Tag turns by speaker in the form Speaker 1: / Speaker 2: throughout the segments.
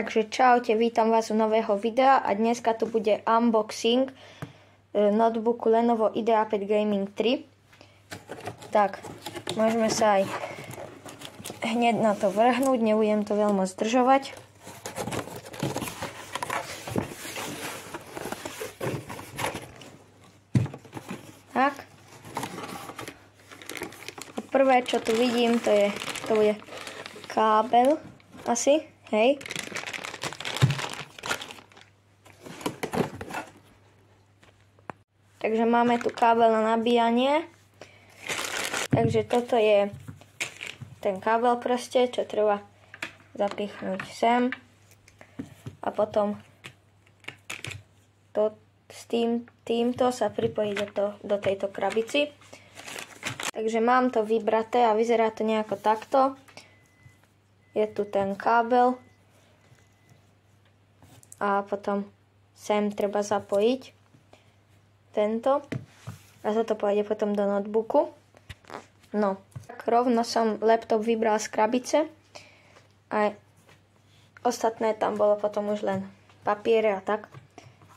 Speaker 1: Takže čaute, vítam vás u nového videa a dneska tu bude unboxing notebooku Lenovo IdeaPad Gaming 3. Tak, môžeme sa aj hneď na to vrhnúť, nebudem to veľmi zdržovať. Tak. A prvé, čo tu vidím, to bude kábel asi, hej. Takže máme tu kábel na nabíjanie. Takže toto je ten kábel proste, čo treba zapichnúť sem. A potom to s týmto sa pripojí do tejto krabici. Takže mám to vybraté a vyzerá to nejako takto. Je tu ten kábel. A potom sem treba zapojiť tento. A toto pôjde potom do notebooku. No, tak rovno som laptop vybral z krabice. A ostatné tam bolo potom už len papiere a tak.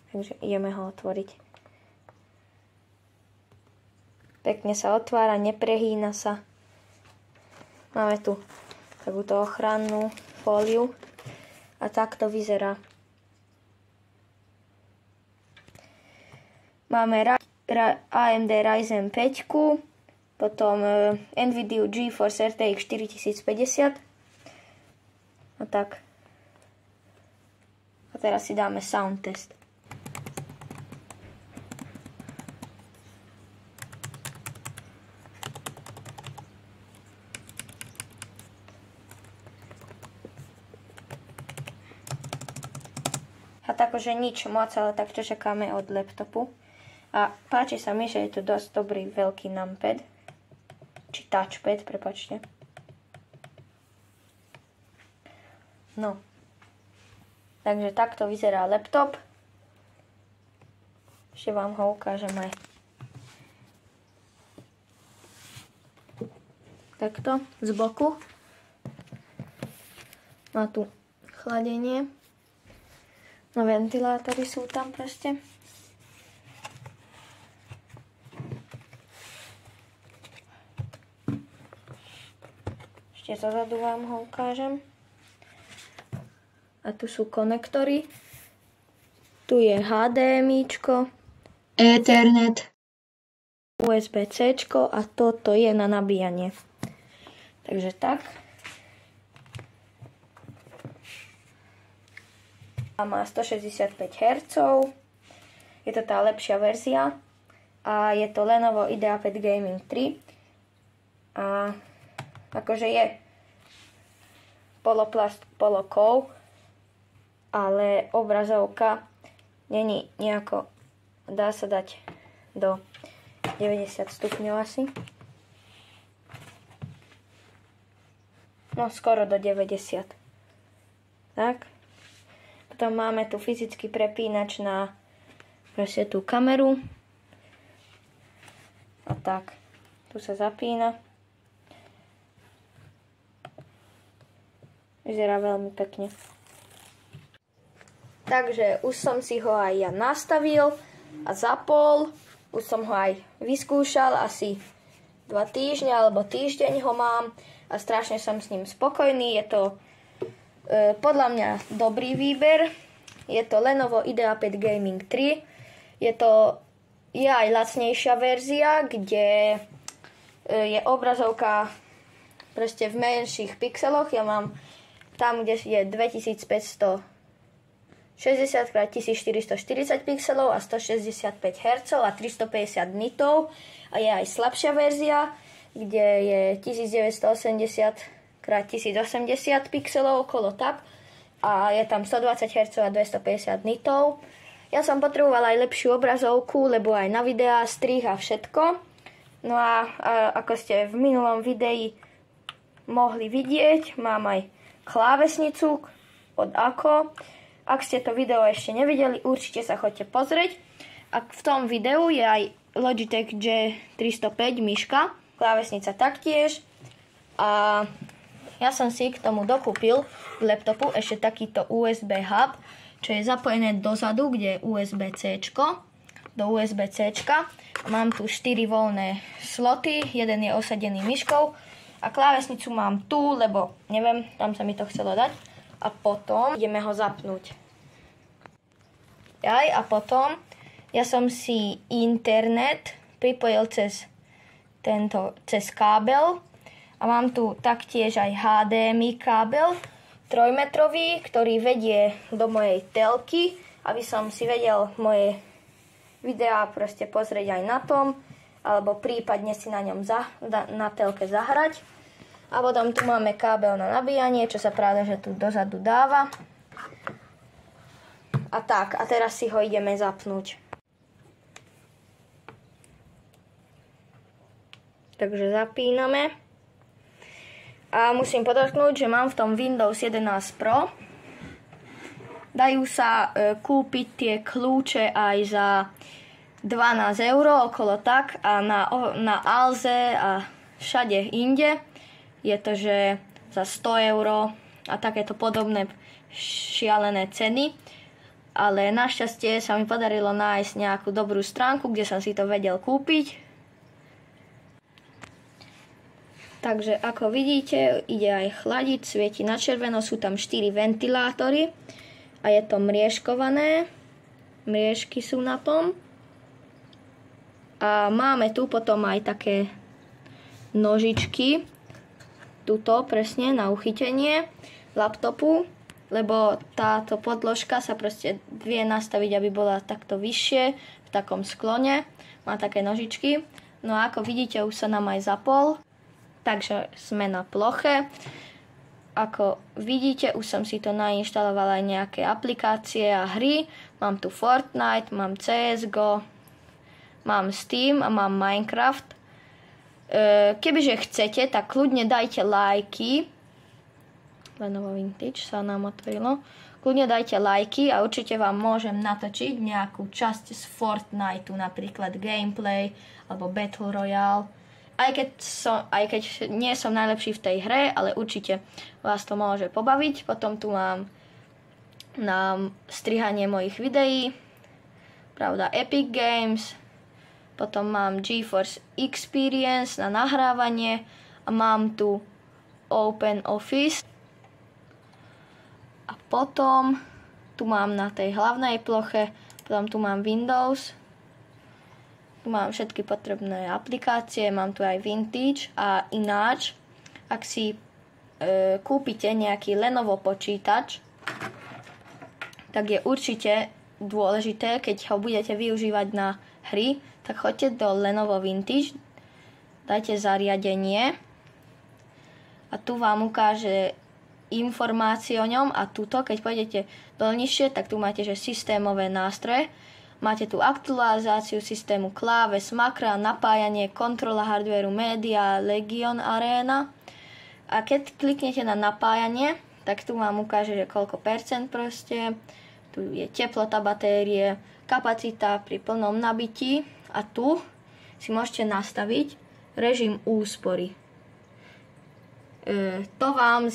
Speaker 1: Takže ideme ho otvoriť. Pekne sa otvára, neprehýna sa. Máme tu takúto ochrannú fóliu. A tak to vyzerá. Máme AMD Ryzen 5, potom NVIDIA GeForce RTX 4050 a tak. A teraz si dáme sound test. A tak už nič moc, ale takto čakáme od laptopu. A páči sa mi, že je to dosť dobrý veľký numpad. Či touchpad, prepáčte. No. Takže takto vyzerá laptop. Ešte vám ho ukážem aj. Takto, z boku. Má tu chladenie. No ventilátory sú tam proste. Ešte zozadu vám ho ukážem. A tu sú konektory. Tu je HDMIčko, Ethernet, USB-Cčko a toto je na nabíjanie. Takže tak. A má 165 Hz. Je to tá lepšia verzia. A je to Lenovo IdeaPad Gaming 3. A akože je poloplast, polokov, ale obrazovka není nejako, dá sa dať do 90 stupňov asi. No skoro do 90. Tak. Potom máme tu fyzický prepínač na proste tú kameru. A tak. Tu sa zapína. Vyzerá veľmi pekne. Takže už som si ho aj ja nastavil a zapol. Už som ho aj vyskúšal, asi 2 týždne alebo týždeň ho mám a strašne som s ním spokojný. Je to podľa mňa dobrý výber. Je to Lenovo IdeaPad Gaming 3. Je aj lacnejšia verzia, kde je obrazovka proste v menších pixeloch. Ja mám tam, kde je 2560 x 1440 pixelov a 165 Hz a 350 nitov. A je aj slabšia verzia, kde je 1980 x 1080 pixelov, okolo tak. A je tam 120 Hz a 250 nitov. Ja som potrebovala aj lepšiu obrazovku, lebo aj na videá, strih a všetko. No a ako ste v minulom videi mohli vidieť, mám aj klávesnicu od Ako. Ak ste to video ešte nevideli, určite sa choďte pozrieť. A v tom videu je aj Logitech G305 myška, klávesnica taktiež. A ja som si k tomu dokúpil k laptopu ešte takýto USB hub, čo je zapojené dozadu, kde je USB-C, do USB-C. Mám tu 4 voľné sloty, jeden je osadený myškou a klávesnicu mám tu, lebo neviem, tam sa mi to chcelo dať. A potom ideme ho zapnúť. A potom ja som si internet pripojil cez kábel a mám tu taktiež aj HDMI kábel 3-metrový, ktorý vedie do mojej telky, aby som si vedel moje videá proste pozrieť aj na tom, alebo prípadne si na ňom na telke zahrať. A potom tu máme kábel na nabíjanie, čo sa práve že tu dozadu dáva. A tak, a teraz si ho ideme zapnúť. Takže zapíname. A musím podotknúť, že mám v tom Windows 11 Pro. Dajú sa kúpiť tie kľúče aj za 12 €, okolo tak. A na Alze a všade inde je to, že za 100 € a takéto podobné šialené ceny. Ale našťastie sa mi podarilo nájsť nejakú dobrú stránku, kde som si to vedel kúpiť. Takže ako vidíte, ide aj chladiť, svieti na červeno, sú tam 4 ventilátory a je to mriežkované. Mriežky sú na tom. A máme tu potom aj také nožičky, tuto presne na uchytenie laptopu, lebo táto podložka sa proste vie nastaviť, aby bola takto vyššie, v takom sklone. Má také nožičky. No a ako vidíte, už sa nám aj zapol. Takže sme na ploche. Ako vidíte, už som si to nainštalovala aj nejaké aplikácie a hry. Mám tu Fortnite, mám CSGO, mám Steam a mám Minecraft. Kebyže chcete, tak kľudne dajte lajky. Lenovo Vintage sa nám otvorilo. Kľudne dajte lajky a určite vám môžem natočiť nejakú časť z Fortniteu, napríklad gameplay alebo Battle Royale. Aj keď nie som najlepší v tej hre, ale určite vás to môže pobaviť. Potom tu mám na strihanie mojich videí, pravda, Epic Games. Potom mám GeForce Experience na nahrávanie a mám tu OpenOffice. A potom tu mám na tej hlavnej ploche, potom tu mám Windows. Tu mám všetky potrebné aplikácie, mám tu aj Vintage a ináč, ak si kúpite nejaký Lenovo počítač, tak je určite dôležité, keď ho budete využívať na hry, tak choďte do Lenovo Vintage, dajte zariadenie a tu vám ukáže informácie o ňom a tuto, keď pôjdete dole nižšie, tak tu máte, že systémové nástroje. Máte tu aktualizáciu systému kláves, makra, napájanie, kontrola hardwareu, média, Legion Arena. A keď kliknete na napájanie, tak tu vám ukáže, že koľko percent proste. Tu je teplota batérie, kapacita pri plnom nabití a tu si môžete nastaviť režim úspory. To vám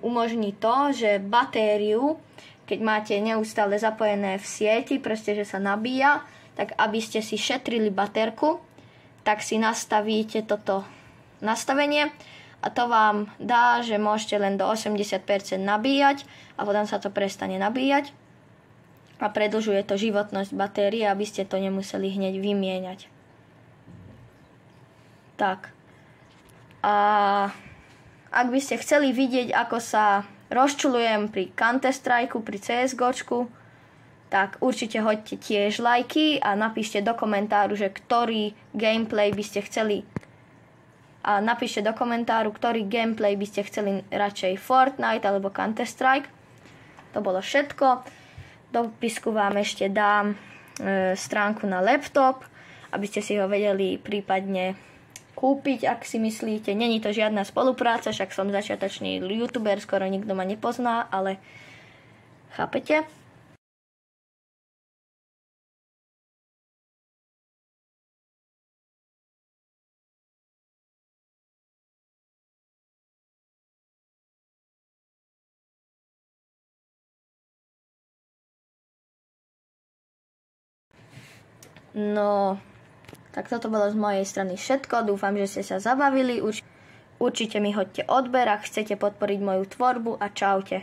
Speaker 1: umožní to, že batériu, keď máte neustále zapojené v sieti, proste, že sa nabíja, tak aby ste si šetrili baterku, tak si nastavíte toto nastavenie a to vám dá, že môžete len do 80% nabíjať a potom sa to prestane nabíjať a predĺžuje to životnosť batérie, aby ste to nemuseli hneď vymieňať. Tak. A ak by ste chceli vidieť, ako sa rozčuľujem pri Counter-Strike, pri CSGOčku, tak určite hoďte tiež lajky a napíšte do komentáru, že ktorý gameplay by ste chceli. A napíšte do komentáru, ktorý gameplay by ste chceli, radšej Fortnite alebo Counter-Strike. To bolo všetko. Do popisku vám ešte dám stránku na laptop, aby ste si ho vedeli prípadne kúpiť, ak si myslíte. Není to žiadna spolupráca, však som začiatočný youtuber, skoro nikto ma nepozná, ale chápete? No, tak toto bolo z mojej strany všetko. Dúfam, že ste sa zabavili. Určite mi hoďte odber, ak chcete podporiť moju tvorbu a čaute.